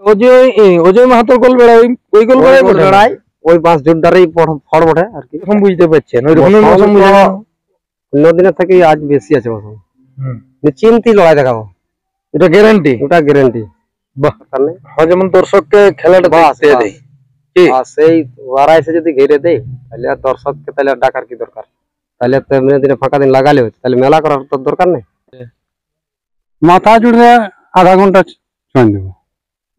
অজয় মাহাতোর গোল বেড়া ওই গোল বেড়ায় ওই 5 জুনটারই ফড় বটে আর কি। এখন বুঝতে পারছেন ওই রকমের মৌসুম বুঝে অন্য দিনের থেকে আজ বেশি আছে মৌসুম। নিশ্চিন্তি লড়াই দেখাবো, এটা গ্যারান্টি। ওটা গ্যারান্টি। বাহ, যেমন দর্শককে খেলাটা দেখতে দেয় কি সেই ওরা এসে যদি ঘিরে দেয় তাহলে আর দর্শককে তাহলে ডাকার কি দরকার? তাহলে তো এমনি দিনে ফাঁকা দিন লাগালে হচ্ছে, তাহলে মেলা করার তো দরকার নেই। মাথা জুড়ে আধা ঘন্টা ছুঁয়ে দেবো,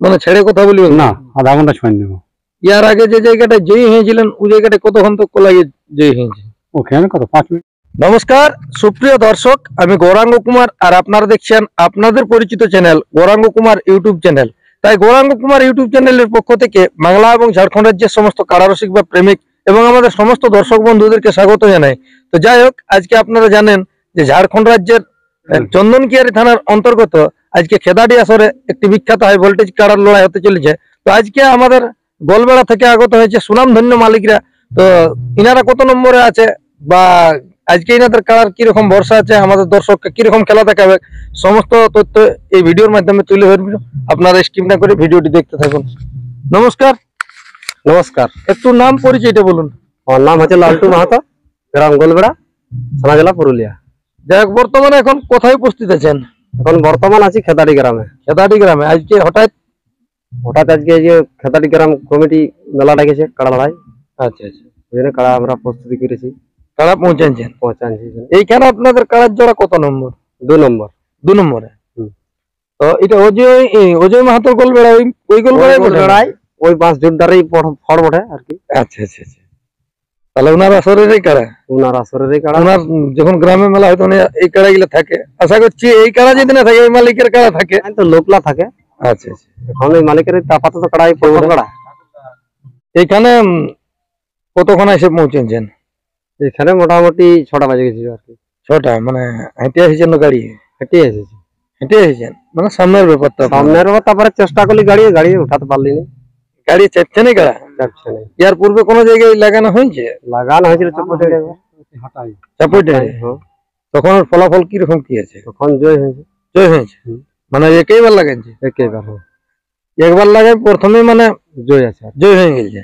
মানে ছেড়ে কথা বলবো না, আধা ঘন্টা ছুঁয়ে দেবো। ইয়ার আগে যে জায়গাটা জয়ী হয়েছিলেন ওই জায়গাটা কতক্ষণ তো লাগে জয়ী হয়েছে? ওখানে কত 5 মিনিট। নমস্কার সুপ্রিয় দর্শক, আমি গৌরাঙ্গ কুমার আর আপনারা দেখছেন আপনাদের পরিচিত channel Gauranga Kumar YouTube channel. তাই গৌরাঙ্গ কুমার ইউটিউব চ্যানেলের পক্ষ থেকে বাংলা এবং ঝাড়খণ্ড রাজ্যের সমস্ত কারারসিক বা প্রেমিক এবং আমাদের সমস্ত দর্শক বন্ধুদেরকে স্বাগত জানাই। তো যাই হোক, আজকে আপনারা জানেন যে ঝাড়খণ্ড রাজ্যের চন্দনকিয়ারি থানার অন্তর্গত আজকে খেদাডি আসরে একটি বিখ্যাত হাই ভোল্টেজ কারার লড়াই হতে চলেছে। তো আজকে আমাদের গোলবেড়া থেকে আগত হয়েছে সুনামধন্য মালিকরা। তো ইনারা কত নম্বরে আছে বা আজকে ইনাদের কারার কিরকম ভরসা আছে, আমাদের দর্শককে কিরকম খেলা দেখাবে, সমস্ত তথ্য এই ভিডিওর মাধ্যমে তুলে ধরবো। আপনারা স্কিপ না করে ভিডিওটি দেখতে থাকুন। নমস্কার। নমস্কার, একটু নাম পরিচয়টা বলুন। আমার নাম হচ্ছে লালটু মাহাতো, গ্রাম গোলবেড়া, থানা জেলা পুরুলিয়া। যাই হোক, বর্তমানে এখন কোথায় উপস্থিত আছেন? এখন বর্তমান আছি খেদাডি গ্রামে। খেদাডি গ্রামে আজকে হঠাৎ আজকে এই যে খেদাডি গ্রাম কমিটি মেলা ডেকেছে কাড়া লড়াই। আচ্ছা আচ্ছা, ওই জন্য কাড়া আমরা প্রস্তুতি করেছি, কাড়া পৌঁছাচ্ছেন। এইখানে আপনাদের কাড়ার জোড়া কত নম্বর? 2 নম্বর। 2 নম্বরে। তো এটা অজয় মাহাতোর গোল বেড়া ওই গোল বেড়ায় ওই 5 জুনটারই ফড় বটে আর কি। আচ্ছা আচ্ছা আচ্ছা, তাহলে ওনার আসরেরই কাড়া, ওনার যখন গ্রামে মেলা হয় তখন এই কাড়া গুলো থাকে। আশা করছি এই কাড়া যদি না থাকে ওই মালিকের কাড়া থাকে, তো লোকলা থাকে। আচ্ছা আচ্ছা, এখন ওই মালিকের আপাতত কাড়াই প্রথম কাড়া। এইখানে কতক্ষণ এসে পৌঁছেছেন? এখানে মোটামুটি 6টা বাজে গেছিল আর কি। 6টা মানে হেঁটে এসেছেন? গাড়ি হেঁটে এসেছি। হেঁটে এসেছেন মানে সামনের ব্যাপারটা, তারপরে চেষ্টা করলি গাড়ি উঠাতে পারলি না। গাড়ি চাপছে না, কাড়া চাপছে না। ইয়ার পূর্বে কোনো জায়গায় লাগানো হয়েছে? লাগানো হয়েছিল চাপটে। তখন ফলাফল কিরকম কি আছে? তখন জয় হয়েছে। মানে একইবার লাগাইছে? একইবার, একবার লাগাই প্রথমে মানে জয় আছে, জয় হয়ে গেছে।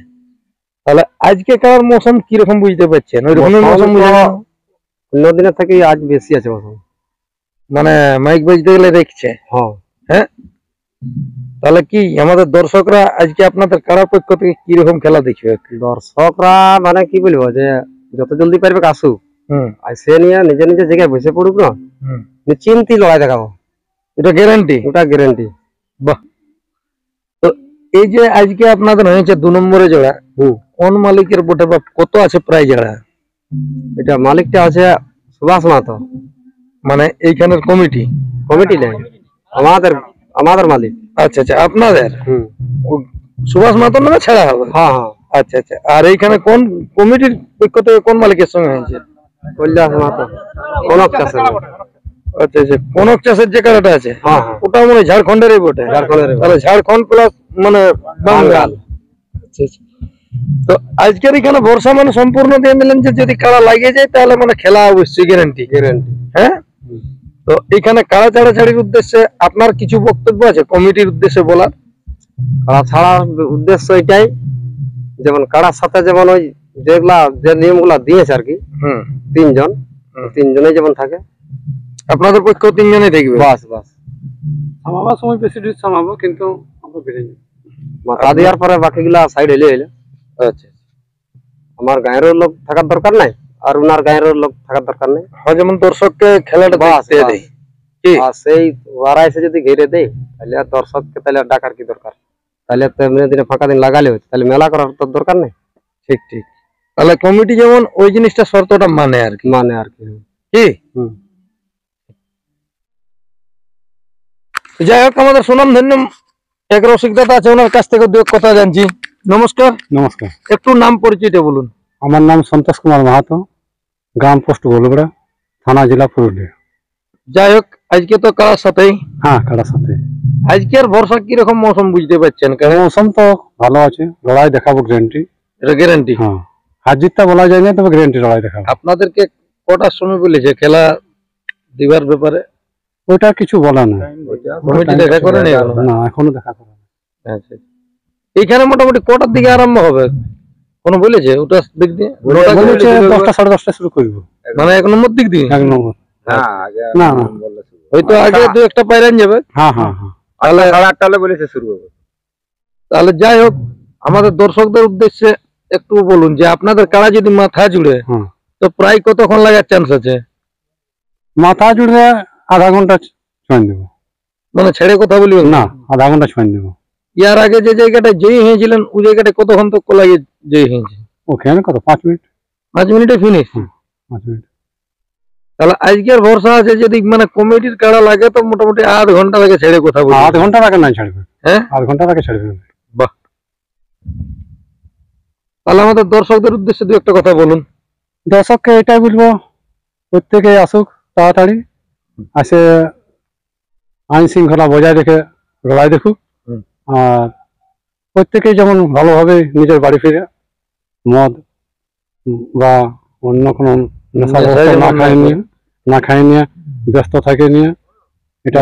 তাহলে আজকে কার মৌসুম কিরকম বুঝতে পারছেন? ওই রকমের মৌসুম অন্য দিনের থেকে আজ বেশি আছে মৌসুম। মানে মাইক বাজতে গেলে দেখছে। হ্যাঁ, তাহলে কি আমাদের দর্শকরা আজকে আপনাদের কারার পক্ষ থেকে কিরকম খেলা দেখবে? দর্শকরা মানে কি বলবো, যে যত জলদি পারবে আসুক, সে নিয়ে নিজে নিজে জায়গায় বসে পড়ুক না, নিশ্চিন্তি লড়াই দেখাবো, এটা গ্যারান্টি। ওটা গ্যারান্টি। বাহ, তো এই যে আজকে আপনাদের হয়েছে 2 নম্বরে জোড়া, কোন মালিকের বটে বা কত আছে প্রায় জোড়া? এটা মালিকটা আছে সুভাষ মাহাতো। মানে এইখানের কমিটি নেই, আমাদের মালিক। আচ্ছা আচ্ছা, আপনাদের সুভাষ মাহাতো নামে ছাড়া হবে? হ্যাঁ। আচ্ছা আচ্ছা, আর এইখানে কোন কমিটির পক্ষ থেকে কোন মালিকের সঙ্গে হয়েছে? কৈলাস মাহাতো, কনক চাষের। আচ্ছা আচ্ছা, কনক চাষের যে কাড়াটা আছে ওটা মানে ঝাড়খণ্ডেরই বটে? তাহলে ঝাড়খণ্ড প্লাস মানে বাঙ্গাল। আচ্ছা আচ্ছা, তো আজকের এখানে ভরসা মানে সম্পূর্ণ দিয়ে দিলেন যে যদি কাড়া লাগিয়ে যায় তাহলে মানে খেলা অবশ্যই গ্যারান্টি। হ্যাঁ, তো এখানে কাড়া ছাড়াছাড়ির উদ্দেশ্যে আপনার কিছু বক্তব্য আছে কমিটির উদ্দেশ্যে বলার? কাড়া ছাড়ার উদ্দেশ্য এটাই, যেমন কাড়ার সাথে যেমন ওই যে নিয়মগুলা দিয়েছে আর কি, 3 জনে যেমন থাকে, আপনাদের পক্ষ 3 জনেই থাকবে? বাস আমার সময় বেশি ডিস সামাবো, কিন্তু আমরা বেরিয়ে যাই মাথা দেওয়ার পরে বাকিগুলা সাইড হইলে। আচ্ছা, আমার গায়ের লোক থাকার দরকার নাই আর ওনার গায়ের লোক থাকার দরকার নেই। যেমন দর্শককে খেলাটা দেখতে দেয়, সেই ওরা এসে যদি ঘিরে দেয় তাহলে আর দর্শককে তাহলে ডাকার কি দরকার? তাহলে তো এমনি দিনে ফাঁকা দিন লাগালে হচ্ছে, তাহলে মেলা করার তো দরকার নেই। ঠিক ঠিক, তাহলে কমিটি যেমন ওই জিনিসটা শর্তটা মানে আর কি। কি যাই হোক, আমাদের সুনাম ধন্য এক রসিক দাদা আছে, ওনার কাছ থেকে 2 কথা জানছি। নমস্কার। নমস্কার, একটু নাম পরিচয়টা বলুন। আমার নাম সন্তোষ কুমার মাহাতো, গ্রাম পোস্ট গোলবেড়া, থানা জেলা পুরুলিয়া। যাই হোক, আজকে তো কারার সাথেই। হ্যাঁ, কারার সাথে। আজকের ভরসা কিরকম মৌসুম বুঝতে পারছেন? মৌসুম তো ভালো আছে, লড়াই দেখাবো গ্যারান্টি। এটা গ্যারান্টি? হ্যাঁ, হার জিতটা বলা যায় না, তবে গ্যারান্টি লড়াই দেখাবো। আপনাদেরকে কটার সময় বলেছে খেলা দিবার ব্যাপারে? ওইটা কিছু বলা না, কমিটি দেখা করে না, এখনো দেখা করে না। আচ্ছা, এখানে মোটামুটি কটার দিকে আরম্ভ হবে কোনো বলেছে? ওটা দিক দিয়ে বলেছে 10টা 10:30 শুরু করবো, মানে 1 নম্বর দিক দিয়ে। 1 নম্বর। না না, হয়তো আগে 2-1টা পাইরান যাবে। হ্যাঁ হ্যাঁ হ্যাঁ, তাহলে 8:30 বলেছে শুরু হবে। তাহলে যাই হোক, আমাদের দর্শকদের উদ্দেশ্যে একটু বলুন যে আপনাদের কাড়া যদি মাথা জুড়ে তো প্রায় কতক্ষণ লাগার চান্স আছে? মাথা জুড়ে আধা ঘন্টা ছুঁয়ে দেবো। মানে ছেড়ে কথা বলবেন না, আধা ঘন্টা ছুঁয়ে দেবো। ইয়ার আগে যে জায়গাটা জয়ী হয়েছিলেন ওই জায়গাটা কতক্ষণ তক লাগে জয়ী হয়েছে? ওখানে কত 5 মিনিট। 5 মিনিটে ফিনিশ? 5 মিনিট। তাহলে আজকের ভরসা আছে যদি মানে কমিটির কাড়া লাগে তো মোটামুটি আধ ঘন্টা লাগে ছেড়ে কথা বলবো। আধ ঘন্টা আগে নাই ছাড়বে। হ্যাঁ, আধ ঘন্টা আগে ছাড়বে। বাহ। তাহলে আমাদের দর্শকদের উদ্দেশ্যে 2-1টা কথা বলুন। দর্শককে এটাই বলবো, প্রত্যেকে আসুক তাড়াতাড়ি, আসে আইন শৃঙ্খলা বজায় রেখে লড়াই দেখুক। আর প্রত্যেকেই যেমন ভালোভাবে নিজের বাড়ি ফিরে মদ বা অন্য কোনো নেশাগ্রস্ত না খাই নিয়ে ব্যস্ত থাকে নিয়ে এটা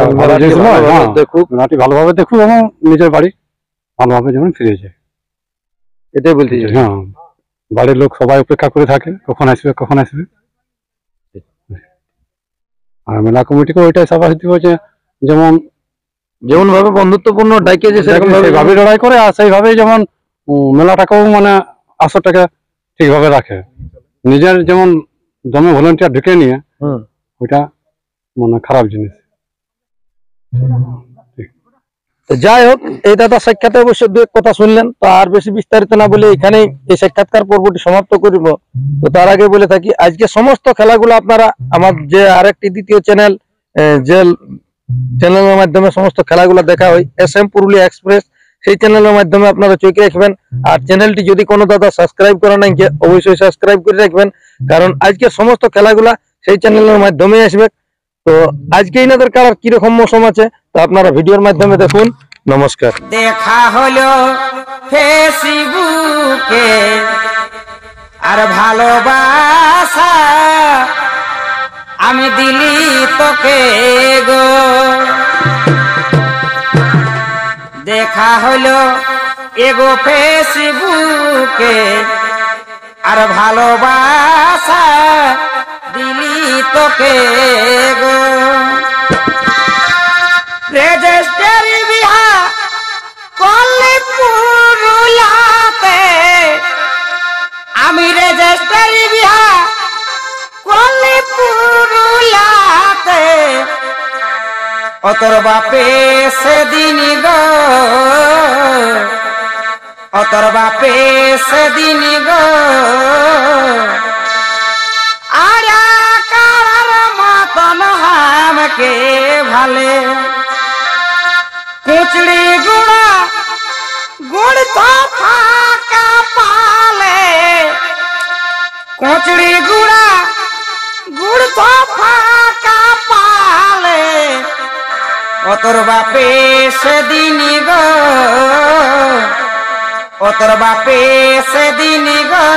দেখুক, ভালোভাবে দেখুক এবং নিজের বাড়ি ভালোভাবে যেমন ফিরে যায়, এটাই বলতে চাই। হ্যাঁ, বাড়ির লোক সবাই অপেক্ষা করে থাকে কখন আসবে কখন আসবে। আর মেলা কমিটিকে ওইটাই সাবাস দিব যে যেমন ভাবে বন্ধুত্বপূর্ণ ডাইকে সেইভাবে লড়াই করে, আর সেইভাবেই যেমন মেলাটাকেও মানে আসরটাকে ঠিকভাবে রাখে। নিজের যেমন দমে ভলেন্টিয়ার ঢুকে নিয়ে ওইটা মানে খারাপ জিনিস। যাই হোক, এই দাদা সাক্ষাতে অবশ্য 2-1 কথা শুনলেন, তো আর বেশি বিস্তারিত না বলে এখানেই এই সাক্ষাৎকার পর্বটি সমাপ্ত করিব। তো তার আগে বলে থাকি, আজকে সমস্ত খেলাগুলো আপনারা আমার যে আরেকটি দ্বিতীয় চ্যানেল, যে চ্যানেলের মাধ্যমে সমস্ত খেলাগুলো দেখা হয়, SM পুরুলিয়া এক্সপ্রেস, সেই চ্যানেলের মাধ্যমে আপনারা চোখে রাখবেন। আর চ্যানেলটি যদি কোনো দাদা সাবস্ক্রাইব করা নাই অবশ্যই সাবস্ক্রাইব করে রাখবেন, কারণ আজকে সমস্ত খেলাগুলা সেই চ্যানেলের মাধ্যমে আসবে। তো আজকে ইনাদের কারার কিরকম মৌসুম আছে তা আপনারা ভিডিওর মাধ্যমে দেখুন। নমস্কার। দেখা হলো ফেসবুকে আর ভালোবাসা আমি দিলি তোকে গো। দেখা হলো এগো ফেসবুকে আর ভালোবাসা দিলি তোকে গো। রেজিস্ট্রি বিহা করলে পুরুলাতে, আমি রেজিস্ট্রি বিহা করলে পুরুলাতে, ও তোর বাপে সেদিন গো, ও তোর বাপে সেদিন গো। আর কার মতন হামকে ভালে কুচড়ি গুড়া গুড় তো ফাঁকা পালে, কুচড়ি গুড়া গুড় তো ফাঁকা পালে, ও তোর বাপে সেদিন গো, ও তোর বাপে সেদিন গো।